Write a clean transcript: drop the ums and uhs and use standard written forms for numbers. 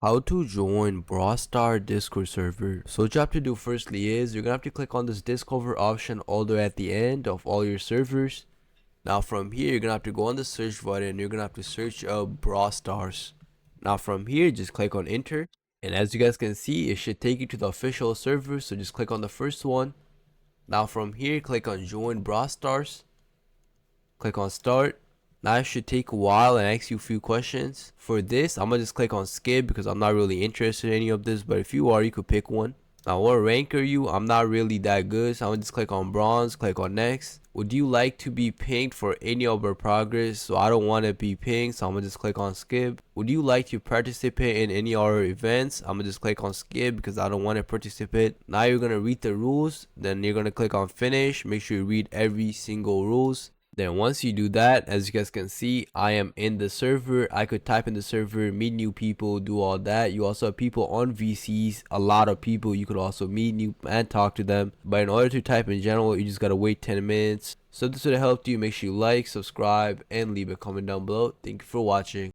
How to join Brawl Star Discord server. So what you have to do firstly is you're gonna have to click on this Discover option all the way at the end of all your servers. Now from here you're gonna have to go on the search button. You're gonna have to search up Brawl Stars. Now from here just click on enter, and as you guys can see it should take you to the official server. So just click on the first one. Now from here click on join Brawl Stars. Click on start. Now it should take a while and ask you a few questions. For this, I'm gonna just click on skip because I'm not really interested in any of this, but if you are, you could pick one. Now what rank are you? I'm not really that good, so I'm gonna just click on bronze, click on next. Would you like to be pinged for any of our progress? So I don't want to be pinged, so I'm gonna just click on skip. Would you like to participate in any of our events? I'm gonna just click on skip because I don't want to participate. Now you're gonna read the rules, then you're gonna click on finish. Make sure you read every single rules. Then once you do that, as you guys can see, I am in the server. I could type in the server, meet new people, do all that. You also have people on VCs, a lot of people. You could also meet new and talk to them. But in order to type in general, you just gotta wait 10 minutes. So if this would have helped you, make sure you like, subscribe, and leave a comment down below. Thank you for watching.